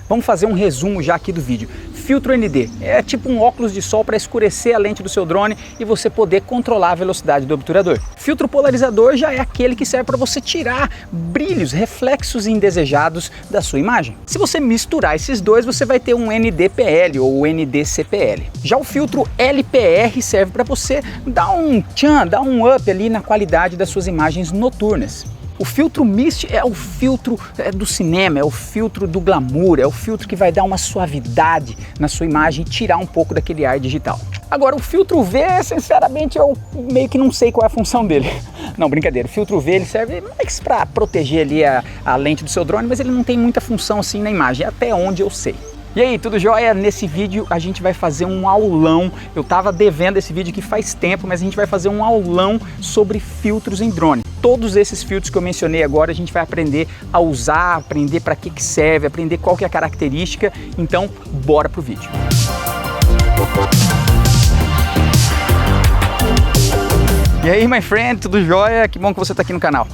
Vamos fazer um resumo já aqui do vídeo. Filtro ND é tipo um óculos de sol para escurecer a lente do seu drone e você poder controlar a velocidade do obturador. Filtro polarizador já é aquele que serve para você tirar brilhos, reflexos indesejados da sua imagem. Se você misturar esses dois, você vai ter um NDPL ou NDCPL. Já o filtro LPR serve para você dar um tchan, dar um up ali na qualidade das suas imagens noturnas. O filtro Mist é o filtro do cinema, é o filtro do glamour, é o filtro que vai dar uma suavidade na sua imagem e tirar um pouco daquele ar digital. Agora, o filtro V, sinceramente, eu meio que não sei qual é a função dele. Não, brincadeira, o filtro V ele serve mais para proteger ali a lente do seu drone, mas ele não tem muita função assim na imagem, até onde eu sei. E aí, tudo jóia? Nesse vídeo a gente vai fazer um aulão. Eu tava devendo esse vídeo aqui faz tempo, mas a gente vai fazer um aulão sobre filtros em drone. Todos esses filtros que eu mencionei agora a gente vai aprender a usar, aprender para que serve, aprender qual que é a característica. Então, bora pro vídeo. E aí, my friend, tudo jóia? Que bom que você tá aqui no canal.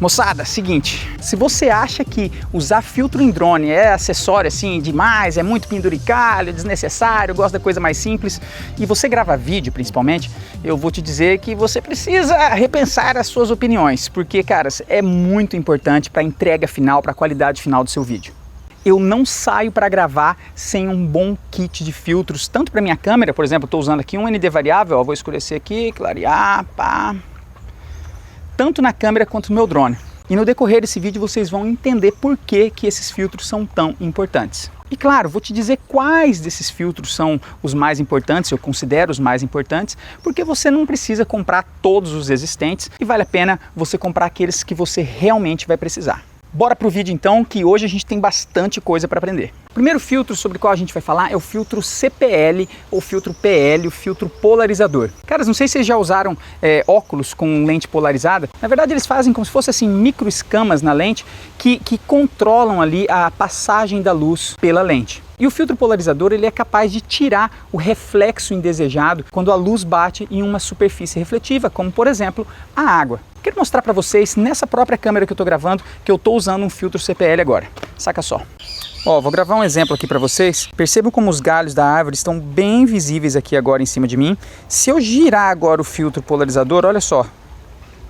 Moçada, seguinte, se você acha que usar filtro em drone é acessório assim demais, é muito penduricalho, desnecessário, gosta da coisa mais simples, e você grava vídeo principalmente, eu vou te dizer que você precisa repensar as suas opiniões, porque, caras, é muito importante para a entrega final, para a qualidade final do seu vídeo. Eu não saio para gravar sem um bom kit de filtros, tanto para minha câmera, por exemplo, estou usando aqui um ND variável, ó, vou escurecer aqui, clarear, pá, tanto na câmera quanto no meu drone. E no decorrer desse vídeo vocês vão entender por que esses filtros são tão importantes. E claro, vou te dizer quais desses filtros são os mais importantes, eu considero os mais importantes, porque você não precisa comprar todos os existentes e vale a pena você comprar aqueles que você realmente vai precisar. Bora pro vídeo então, que hoje a gente tem bastante coisa para aprender. O primeiro filtro sobre o qual a gente vai falar é o filtro CPL ou filtro PL, o filtro polarizador. Caras, não sei se vocês já usaram óculos com lente polarizada. Na verdade eles fazem como se fosse assim micro escamas na lente que controlam ali a passagem da luz pela lente. E o filtro polarizador ele é capaz de tirar o reflexo indesejado quando a luz bate em uma superfície refletiva, como por exemplo a água. Quero mostrar para vocês nessa própria câmera que eu estou gravando que eu estou usando um filtro CPL agora. Saca só. Ó, vou gravar um exemplo aqui para vocês. Percebam como os galhos da árvore estão bem visíveis aqui agora em cima de mim. Se eu girar agora o filtro polarizador, olha só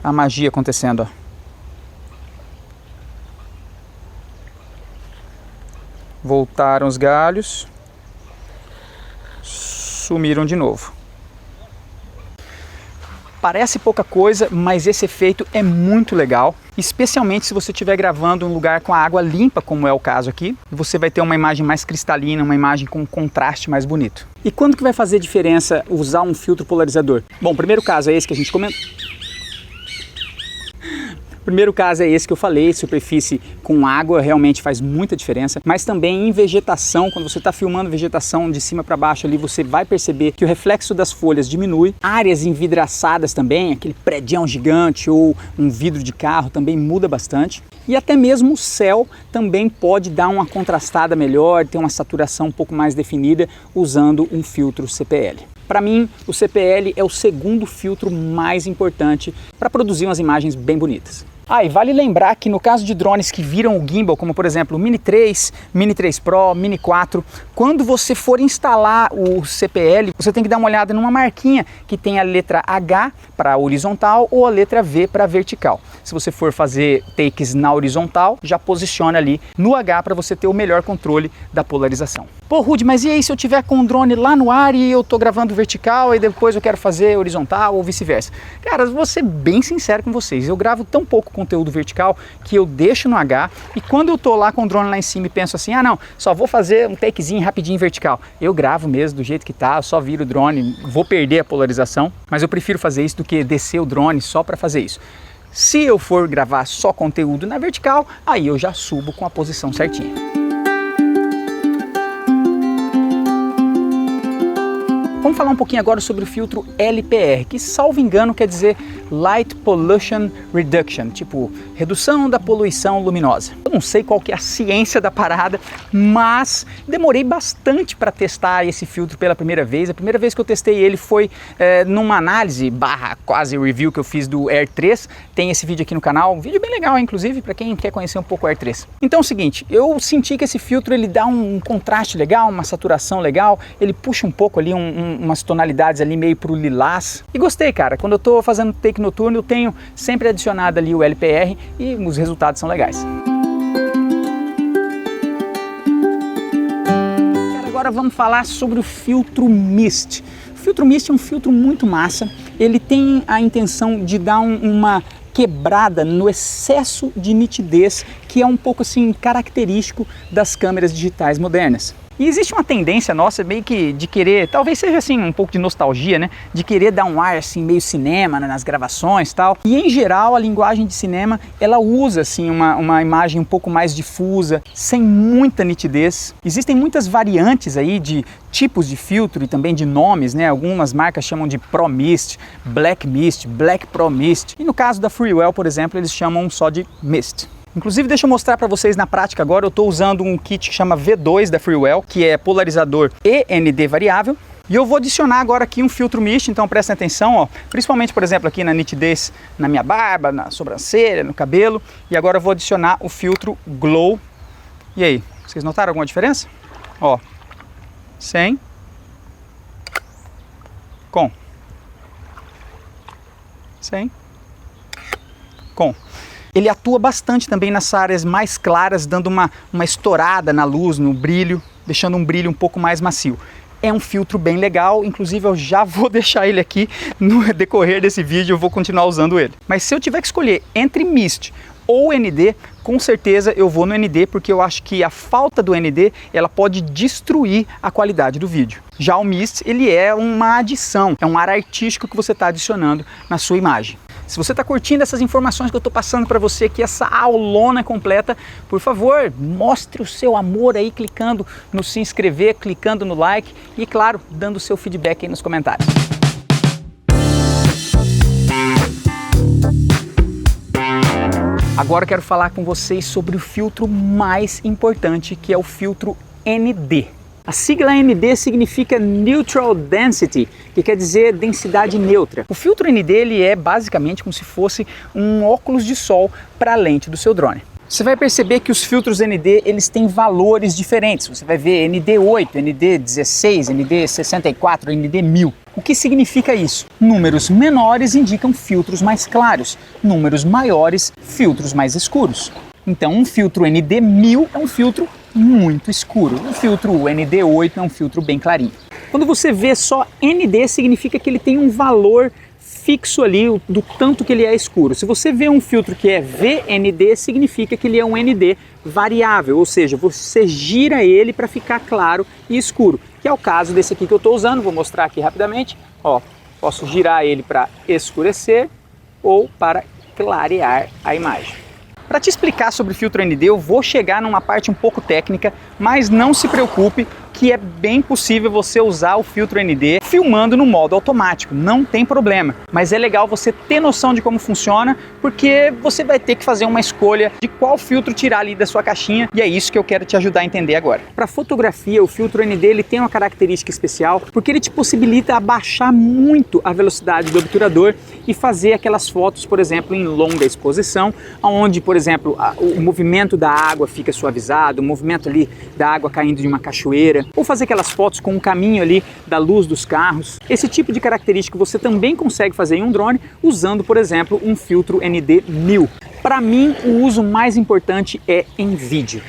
a magia acontecendo, ó. Voltaram os galhos, sumiram de novo. Parece pouca coisa, mas esse efeito é muito legal, especialmente se você estiver gravando em um lugar com a água limpa, como é o caso aqui, você vai ter uma imagem mais cristalina, uma imagem com um contraste mais bonito. E quando que vai fazer diferença usar um filtro polarizador? Bom, o primeiro caso é esse que a gente comentou. O primeiro caso é esse que eu falei, superfície com água realmente faz muita diferença, mas também em vegetação, quando você está filmando vegetação de cima para baixo ali, você vai perceber que o reflexo das folhas diminui. Áreas envidraçadas também, aquele prédião gigante ou um vidro de carro também muda bastante. E até mesmo o céu também pode dar uma contrastada melhor, ter uma saturação um pouco mais definida usando um filtro CPL. Para mim, o CPL é o segundo filtro mais importante para produzir umas imagens bem bonitas. Ah, e vale lembrar que no caso de drones que viram o gimbal, como por exemplo o Mini 3, Mini 3 Pro, Mini 4, quando você for instalar o CPL, você tem que dar uma olhada numa marquinha que tem a letra H para horizontal ou a letra V para vertical. Se você for fazer takes na horizontal, já posiciona ali no H para você ter o melhor controle da polarização. Pô, Rudy, mas e aí se eu tiver com o drone lá no ar e eu tô gravando vertical e depois eu quero fazer horizontal ou vice-versa? Cara, vou ser bem sincero com vocês, eu gravo tão pouco conteúdo vertical que eu deixo no H e quando eu tô lá com o drone lá em cima e penso assim, ah não, só vou fazer um takezinho rapidinho vertical, eu gravo mesmo do jeito que tá, eu só viro o drone, vou perder a polarização, mas eu prefiro fazer isso do que descer o drone só para fazer isso. Se eu for gravar só conteúdo na vertical, aí eu já subo com a posição certinha. Vamos falar um pouquinho agora sobre o filtro LPR, que, salvo engano, quer dizer Light Pollution Reduction, tipo redução da poluição luminosa. Eu não sei qual que é a ciência da parada, mas demorei bastante para testar esse filtro pela primeira vez. A primeira vez que eu testei ele foi numa análise barra quase review que eu fiz do Air 3. Tem esse vídeo aqui no canal, um vídeo bem legal, inclusive, para quem quer conhecer um pouco o Air 3. Então é o seguinte, eu senti que esse filtro ele dá um contraste legal, uma saturação legal, ele puxa um pouco ali umas tonalidades ali meio pro lilás. E gostei, cara. Quando eu tô fazendo take noturno, eu tenho sempre adicionado ali o LPR e os resultados são legais. Agora vamos falar sobre o filtro Mist. O filtro Mist é um filtro muito massa. Ele tem a intenção de dar uma quebrada no excesso de nitidez que é um pouco assim característico das câmeras digitais modernas. E existe uma tendência nossa meio que de querer, talvez seja assim um pouco de nostalgia, né? De querer dar um ar assim meio cinema, né? Nas gravações e tal. E em geral a linguagem de cinema, ela usa assim uma imagem um pouco mais difusa, sem muita nitidez. Existem muitas variantes aí de tipos de filtro e também de nomes, né? Algumas marcas chamam de Pro Mist, Black Mist, Black Pro Mist. E no caso da Freewell, por exemplo, eles chamam só de Mist. Inclusive, deixa eu mostrar para vocês na prática agora. Eu estou usando um kit que chama V2 da Freewell, que é polarizador e ND variável. E eu vou adicionar agora aqui um filtro Mist, então prestem atenção, ó, principalmente, por exemplo, aqui na nitidez na minha barba, na sobrancelha, no cabelo. E agora eu vou adicionar o filtro Glow. E aí, vocês notaram alguma diferença? Ó, sem, com, sem, com. Ele atua bastante também nas áreas mais claras, dando uma estourada na luz, no brilho, deixando um brilho um pouco mais macio. É um filtro bem legal, inclusive eu já vou deixar ele aqui no decorrer desse vídeo, eu vou continuar usando ele. Mas se eu tiver que escolher entre Mist ou ND, com certeza eu vou no ND, porque eu acho que a falta do ND, ela pode destruir a qualidade do vídeo. Já o Mist, ele é uma adição, é um ar artístico que você está adicionando na sua imagem. Se você está curtindo essas informações que eu estou passando para você aqui, essa aulona completa, por favor, mostre o seu amor aí clicando no se inscrever, clicando no like e, claro, dando o seu feedback aí nos comentários. Agora eu quero falar com vocês sobre o filtro mais importante, que é o filtro ND. A sigla ND significa Neutral Density, que quer dizer densidade neutra. O filtro ND ele é basicamente como se fosse um óculos de sol para a lente do seu drone. Você vai perceber que os filtros ND eles têm valores diferentes. Você vai ver ND8, ND16, ND64, ND1000. O que significa isso? Números menores indicam filtros mais claros, números maiores, filtros mais escuros. Então um filtro ND1000 é um filtro muito escuro. Um filtro ND8 é um filtro bem clarinho. Quando você vê só ND, significa que ele tem um valor fixo ali do tanto que ele é escuro. Se você vê um filtro que é VND, significa que ele é um ND variável, ou seja, você gira ele para ficar claro e escuro, que é o caso desse aqui que eu estou usando. Vou mostrar aqui rapidamente. Ó, posso girar ele para escurecer ou para clarear a imagem. Para te explicar sobre o filtro ND, eu vou chegar numa parte um pouco técnica, mas não se preocupe que é bem possível você usar o filtro ND filmando no modo automático, não tem problema. Mas é legal você ter noção de como funciona, porque você vai ter que fazer uma escolha de qual filtro tirar ali da sua caixinha, e é isso que eu quero te ajudar a entender agora. Para fotografia, o filtro ND ele tem uma característica especial, porque ele te possibilita abaixar muito a velocidade do obturador e fazer aquelas fotos, por exemplo, em longa exposição, onde, por exemplo, o movimento da água fica suavizado, o movimento ali da água caindo de uma cachoeira, ou fazer aquelas fotos com o caminho ali da luz dos carros. Esse tipo de característica você também consegue fazer em um drone usando, por exemplo, um filtro ND1000. Para mim, o uso mais importante é em vídeo.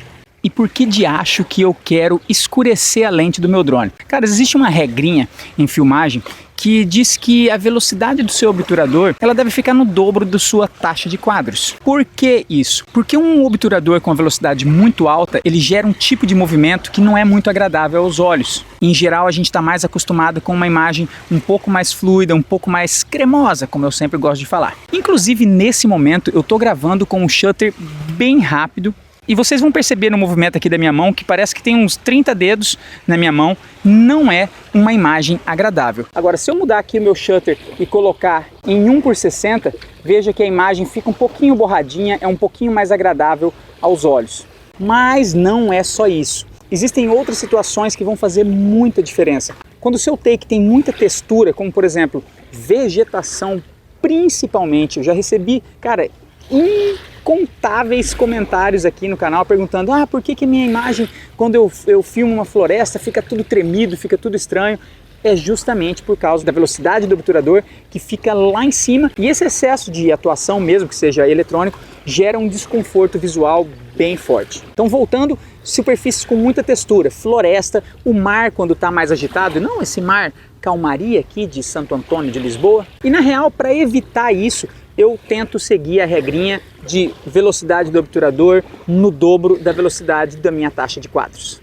E por que de acho que eu quero escurecer a lente do meu drone? Cara, existe uma regrinha em filmagem que diz que a velocidade do seu obturador ela deve ficar no dobro da sua taxa de quadros. Por que isso? Porque um obturador com a velocidade muito alta, ele gera um tipo de movimento que não é muito agradável aos olhos. Em geral, a gente está mais acostumado com uma imagem um pouco mais fluida, um pouco mais cremosa, como eu sempre gosto de falar. Inclusive, nesse momento, eu estou gravando com um shutter bem rápido E vocês vão perceber no movimento aqui da minha mão que parece que tem uns 30 dedos na minha mão. Não é uma imagem agradável. Agora, se eu mudar aqui o meu shutter e colocar em 1:60, veja que a imagem fica um pouquinho borradinha, é um pouquinho mais agradável aos olhos. Mas não é só isso. Existem outras situações que vão fazer muita diferença. Quando o seu take tem muita textura, como por exemplo, vegetação principalmente, eu já recebi, cara, incontáveis comentários aqui no canal perguntando: ah, por que minha imagem, quando eu filmo uma floresta, fica tudo tremido, fica tudo estranho? É justamente por causa da velocidade do obturador que fica lá em cima, e esse excesso de atuação, mesmo que seja eletrônico, gera um desconforto visual bem forte. Então, voltando, superfícies com muita textura, floresta, o mar quando está mais agitado, não esse mar calmaria aqui de Santo Antônio de Lisboa. E na real, para evitar isso, eu tento seguir a regrinha de velocidade do obturador no dobro da velocidade da minha taxa de quadros.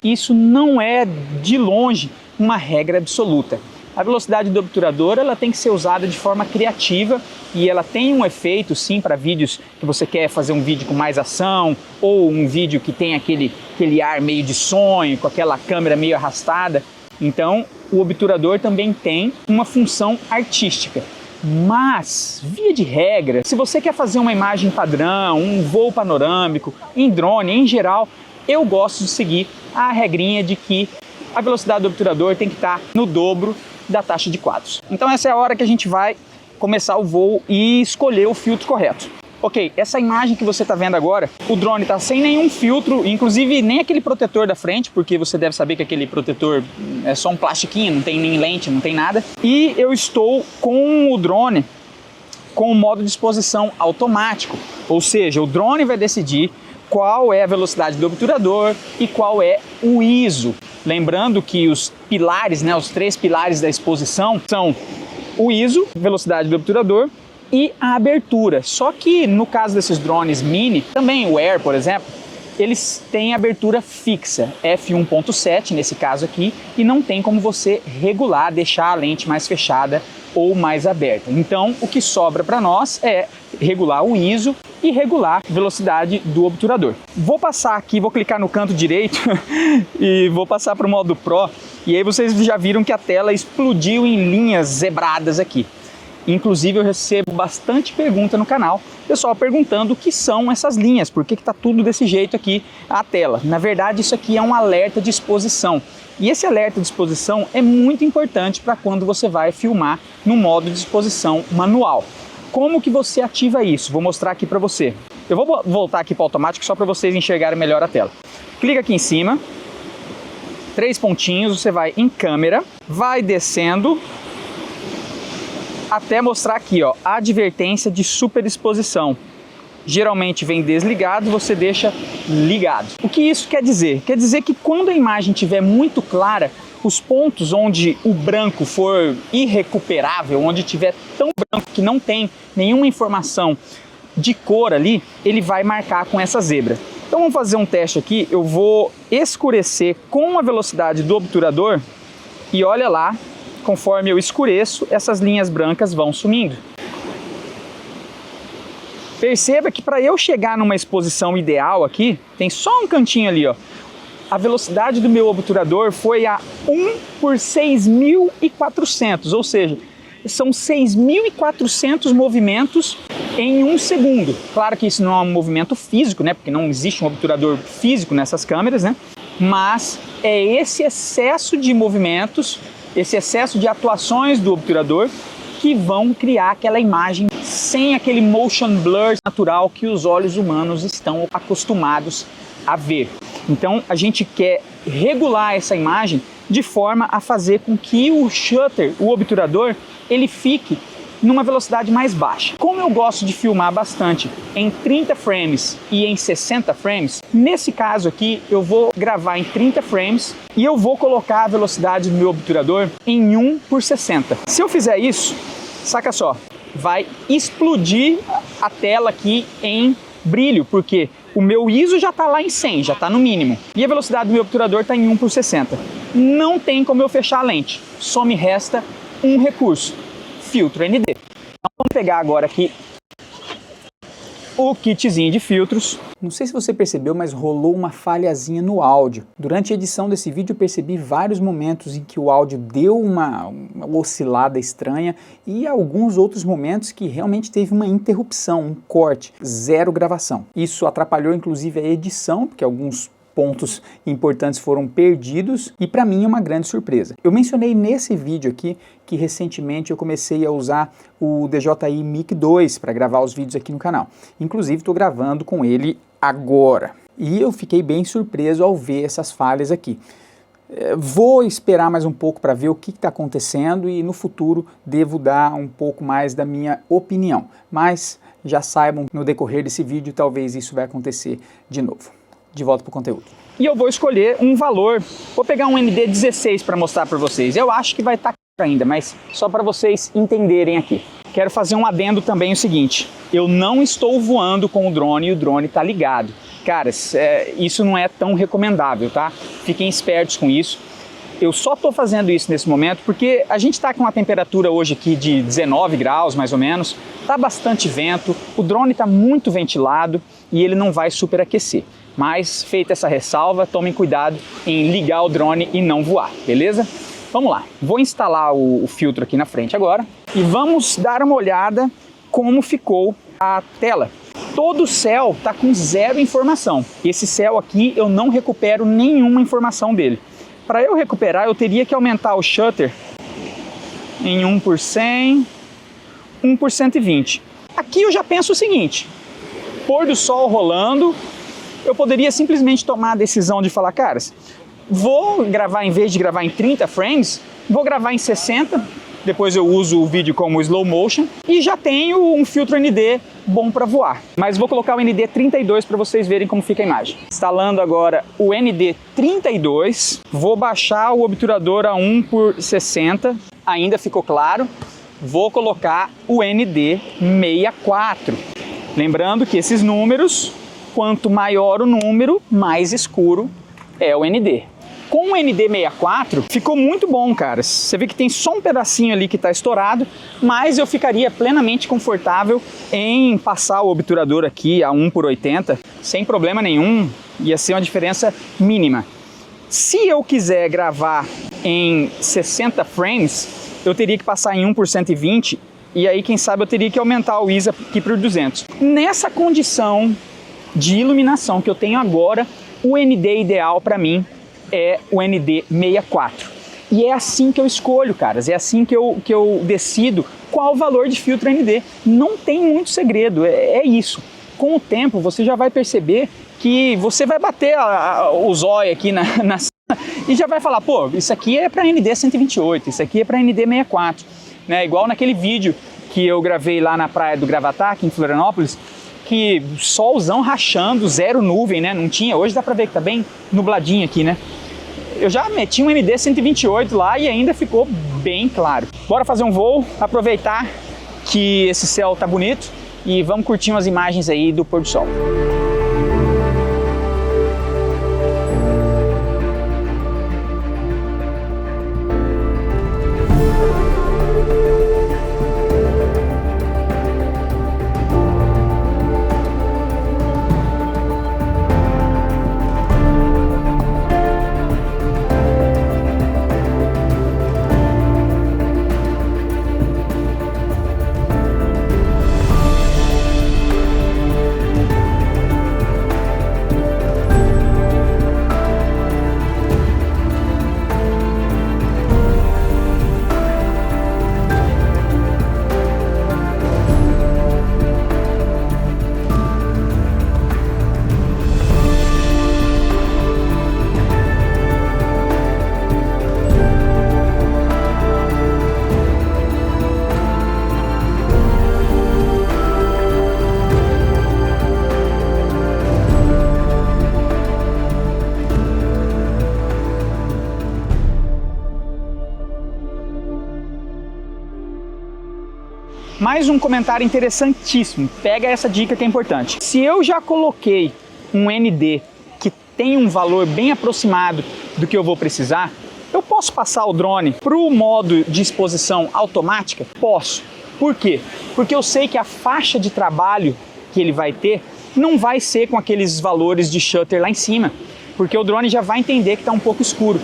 Isso não é de longe uma regra absoluta. A velocidade do obturador ela tem que ser usada de forma criativa e ela tem um efeito sim para vídeos que você quer fazer um vídeo com mais ação ou um vídeo que tem aquele ar meio de sonho, com aquela câmera meio arrastada. Então o obturador também tem uma função artística. Mas, via de regra, se você quer fazer uma imagem padrão, um voo panorâmico, em drone, em geral, eu gosto de seguir a regrinha de que a velocidade do obturador tem que estar no dobro da taxa de quadros. Então essa é a hora que a gente vai começar o voo e escolher o filtro correto. Ok, essa imagem que você está vendo agora, o drone está sem nenhum filtro, inclusive nem aquele protetor da frente, porque você deve saber que aquele protetor é só um plastiquinho, não tem nem lente, não tem nada. E eu estou com o drone com o modo de exposição automático, ou seja, o drone vai decidir qual é a velocidade do obturador e qual é o ISO. Lembrando que os pilares, os 3 pilares da exposição são o ISO, velocidade do obturador, e a abertura. Só que no caso desses drones mini, também o Air, por exemplo, eles têm abertura fixa, f1.7 nesse caso aqui, e não tem como você regular, deixar a lente mais fechada ou mais aberta. Então o que sobra para nós é regular o ISO e regular a velocidade do obturador. Vou passar aqui, vou clicar no canto direito e vou passar para o modo Pro, e aí vocês já viram que a tela explodiu em linhas zebradas aqui. Inclusive eu recebo bastante pergunta no canal, pessoal perguntando o que são essas linhas, por que está tudo desse jeito aqui a tela. Na verdade isso aqui é um alerta de exposição, e esse alerta de exposição é muito importante para quando você vai filmar no modo de exposição manual. Como que você ativa isso? Vou mostrar aqui para você. Eu vou voltar aqui para o automático só para vocês enxergarem melhor a tela. Clica aqui em cima, 3 pontinhos, você vai em câmera, vai descendo até mostrar aqui, ó, a advertência de superexposição. Geralmente vem desligado, você deixa ligado. O que isso quer dizer? Quer dizer que quando a imagem estiver muito clara, os pontos onde o branco for irrecuperável, onde estiver tão branco que não tem nenhuma informação de cor ali, ele vai marcar com essa zebra. Então vamos fazer um teste aqui, eu vou escurecer com a velocidade do obturador e olha lá, conforme eu escureço, essas linhas brancas vão sumindo. Perceba que para eu chegar numa exposição ideal aqui, tem só um cantinho ali, ó. A velocidade do meu obturador foi a 1/6.400, ou seja, são 6.400 movimentos em 1 segundo. Claro que isso não é um movimento físico, né? Porque não existe um obturador físico nessas câmeras, né? Mas é esse excesso de movimentos, esse excesso de atuações do obturador que vão criar aquela imagem sem aquele motion blur natural que os olhos humanos estão acostumados a ver. Então a gente quer regular essa imagem de forma a fazer com que o shutter, o obturador, ele fique numa velocidade mais baixa. Como eu gosto de filmar bastante em 30 frames e em 60 frames, nesse caso aqui eu vou gravar em 30 frames e eu vou colocar a velocidade do meu obturador em 1/60. Se eu fizer isso, saca só, vai explodir a tela aqui em brilho, porque o meu ISO já está lá em 100, já está no mínimo, e a velocidade do meu obturador está em 1/60. Não tem como eu fechar a lente, só me resta um recurso: filtro ND. Então, vamos pegar agora aqui o kitzinho de filtros. Não sei se você percebeu, mas rolou uma falhazinha no áudio. Durante a edição desse vídeo eu percebi vários momentos em que o áudio deu uma oscilada estranha e alguns outros momentos que realmente teve uma interrupção, um corte, zero gravação. Isso atrapalhou inclusive a edição, porque alguns pontos importantes foram perdidos e para mim é uma grande surpresa. Eu mencionei nesse vídeo aqui que recentemente eu comecei a usar o DJI Mic 2 para gravar os vídeos aqui no canal. Inclusive estou gravando com ele agora. E eu fiquei bem surpreso ao ver essas falhas aqui. Vou esperar mais um pouco para ver o que está acontecendo e no futuro devo dar um pouco mais da minha opinião. Mas já saibam, no decorrer desse vídeo talvez isso vai acontecer de novo. De volta para o conteúdo. E eu vou escolher um valor, vou pegar um ND16 para mostrar para vocês. Eu acho que vai estar ainda, mas só para vocês entenderem aqui. Quero fazer um adendo também o seguinte, eu não estou voando com o drone e o drone está ligado. Caras, isso não é tão recomendável, tá? Fiquem espertos com isso. Eu só estou fazendo isso nesse momento porque a gente está com uma temperatura hoje aqui de 19 graus mais ou menos, está bastante vento, o drone está muito ventilado e ele não vai superaquecer. Mas, feita essa ressalva, tomem cuidado em ligar o drone e não voar, beleza? Vamos lá, vou instalar o filtro aqui na frente agora e vamos dar uma olhada como ficou a tela. Todo o céu está com zero informação. Esse céu aqui eu não recupero nenhuma informação dele. Para eu recuperar, eu teria que aumentar o shutter em 1 por 100, 1 por 120. Aqui eu já penso o seguinte, pôr do sol rolando, eu poderia simplesmente tomar a decisão de falar, caras, vou gravar, em vez de gravar em 30 frames, vou gravar em 60, depois eu uso o vídeo como slow motion e já tenho um filtro ND bom para voar. Mas vou colocar o ND 32 para vocês verem como fica a imagem. Instalando agora o ND 32, vou baixar o obturador a 1 por 60, ainda ficou claro, vou colocar o ND 64. Lembrando que esses números, quanto maior o número, mais escuro é o ND. Com o ND64 ficou muito bom, cara. Você vê que tem só um pedacinho ali que está estourado, mas eu ficaria plenamente confortável em passar o obturador aqui a 1 por 80, sem problema nenhum, ia ser uma diferença mínima. Se eu quiser gravar em 60 frames, eu teria que passar em 1 por 120, e aí quem sabe eu teria que aumentar o ISA aqui para 200. Nessa condição de iluminação que eu tenho agora, o ND ideal para mim é o ND64. E é assim que eu escolho, caras, é assim que eu decido qual o valor de filtro ND. Não tem muito segredo, é isso. Com o tempo você já vai perceber que você vai bater o zóio aqui na e já vai falar, pô, isso aqui é para ND 128, isso aqui é para ND 64. Né? Igual naquele vídeo que eu gravei lá na praia do Gravatá, aqui em Florianópolis, que solzão rachando, zero nuvem, né? Não tinha, hoje dá pra ver que tá bem nubladinho aqui, né? Eu já meti um ND 128 lá e ainda ficou bem claro. Bora fazer um voo, aproveitar que esse céu tá bonito e vamos curtir umas imagens aí do pôr do sol. Mais um comentário interessantíssimo, pega essa dica que é importante. Se eu já coloquei um ND que tem um valor bem aproximado do que eu vou precisar, eu posso passar o drone para o modo de exposição automática? Posso. Por quê? Porque eu sei que a faixa de trabalho que ele vai ter não vai ser com aqueles valores de shutter lá em cima, porque o drone já vai entender que está um pouco escuro.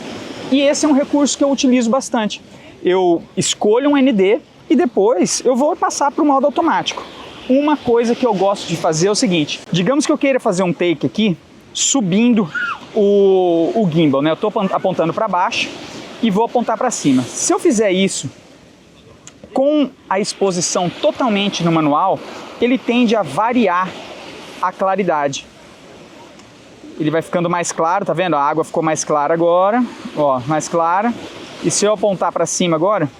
E esse é um recurso que eu utilizo bastante. Eu escolho um ND e depois eu vou passar para o modo automático. Uma coisa que eu gosto de fazer é o seguinte, digamos que eu queira fazer um take aqui, subindo o gimbal, né? Eu estou apontando para baixo e vou apontar para cima. Se eu fizer isso com a exposição totalmente no manual, ele tende a variar a claridade. Ele vai ficando mais claro, tá vendo? A água ficou mais clara agora, ó, mais clara. E se eu apontar para cima agora,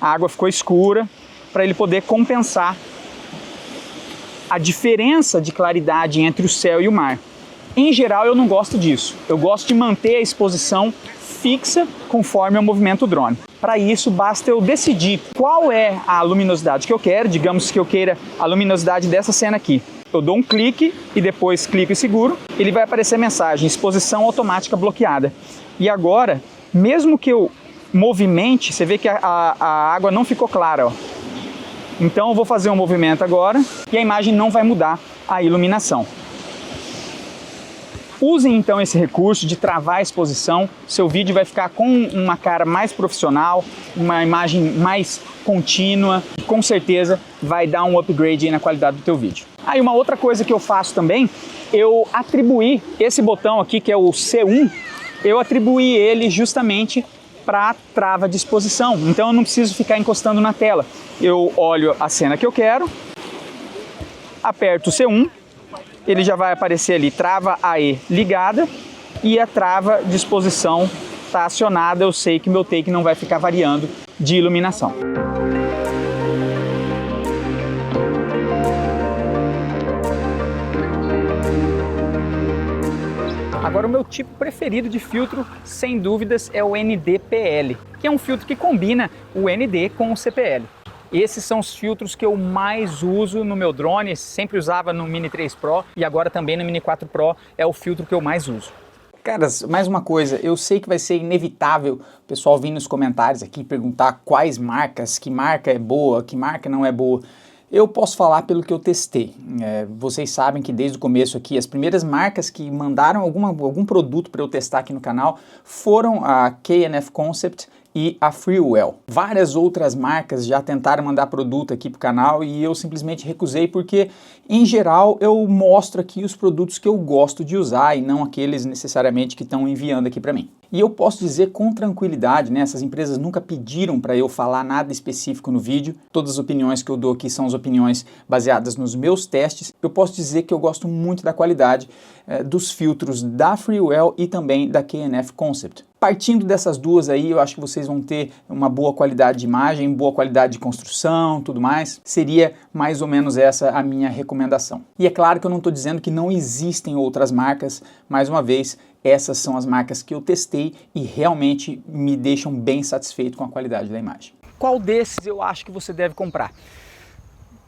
a água ficou escura, para ele poder compensar a diferença de claridade entre o céu e o mar. Em geral, eu não gosto disso. Eu gosto de manter a exposição fixa conforme eu movimento o drone. Para isso, basta eu decidir qual é a luminosidade que eu quero. Digamos que eu queira a luminosidade dessa cena aqui. Eu dou um clique e depois clico e seguro. Ele vai aparecer a mensagem, exposição automática bloqueada. E agora, mesmo que eu movimente, você vê que a água não ficou clara, ó. Então eu vou fazer um movimento agora e a imagem não vai mudar a iluminação. Usem então esse recurso de travar a exposição, seu vídeo vai ficar com uma cara mais profissional, uma imagem mais contínua, com certeza vai dar um upgrade aí na qualidade do teu vídeo. Aí uma outra coisa que eu faço também, eu atribuí esse botão aqui que é o C1, eu atribuí ele justamente para trava de exposição, então eu não preciso ficar encostando na tela. Eu olho a cena que eu quero, aperto o C1, ele já vai aparecer ali, trava AE ligada e a trava de exposição está acionada, eu sei que meu take não vai ficar variando de iluminação. Agora o meu tipo preferido de filtro, sem dúvidas, é o ND-PL, que é um filtro que combina o ND com o CPL. Esses são os filtros que eu mais uso no meu drone, sempre usava no Mini 3 Pro e agora também no Mini 4 Pro é o filtro que eu mais uso. Caras, mais uma coisa, eu sei que vai ser inevitável o pessoal vir nos comentários aqui perguntar quais marcas, que marca é boa, que marca não é boa. Eu posso falar pelo que eu testei. Vocês sabem que desde o começo aqui, as primeiras marcas que mandaram algum produto para eu testar aqui no canal foram a K&F Concept e a Freewell. Várias outras marcas já tentaram mandar produto aqui para o canal e eu simplesmente recusei porque, em geral, eu mostro aqui os produtos que eu gosto de usar e não aqueles necessariamente que estão enviando aqui para mim. E eu posso dizer com tranquilidade, né? Essas empresas nunca pediram para eu falar nada específico no vídeo. Todas as opiniões que eu dou aqui são as opiniões baseadas nos meus testes. Eu posso dizer que eu gosto muito da qualidade dos filtros da Freewell e também da K&F Concept. Partindo dessas duas aí, eu acho que vocês vão ter uma boa qualidade de imagem, boa qualidade de construção, tudo mais. Seria mais ou menos essa a minha recomendação. E é claro que eu não estou dizendo que não existem outras marcas, mais uma vez, essas são as marcas que eu testei e realmente me deixam bem satisfeito com a qualidade da imagem. Qual desses eu acho que você deve comprar?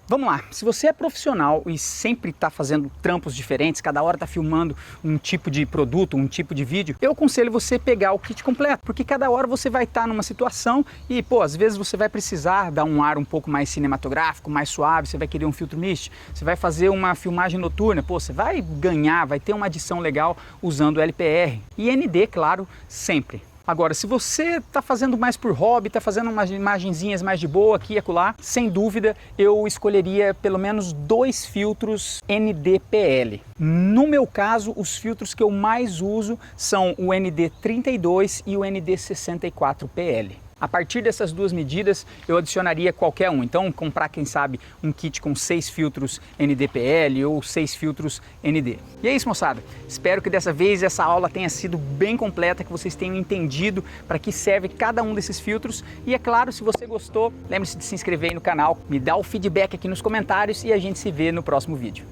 Vamos lá, se você é profissional e sempre está fazendo trampos diferentes, cada hora está filmando um tipo de produto, um tipo de vídeo, eu aconselho você pegar o kit completo, porque cada hora você vai estar numa situação e, pô, às vezes você vai precisar dar um ar um pouco mais cinematográfico, mais suave, você vai querer um filtro mist, você vai fazer uma filmagem noturna, pô, você vai ganhar, vai ter uma adição legal usando o LPR. E ND, claro, sempre. Agora, se você está fazendo mais por hobby, está fazendo umas imagenzinhas mais de boa aqui e acolá, sem dúvida eu escolheria pelo menos 2 filtros ND-PL. No meu caso, os filtros que eu mais uso são o ND32 e o ND64-PL. A partir dessas duas medidas, eu adicionaria qualquer um. Então, comprar, quem sabe, um kit com 6 filtros ND-PL ou 6 filtros ND. E é isso, moçada. Espero que dessa vez essa aula tenha sido bem completa, que vocês tenham entendido para que serve cada um desses filtros. E é claro, se você gostou, lembre-se de se inscrever aí no canal, me dá o feedback aqui nos comentários e a gente se vê no próximo vídeo.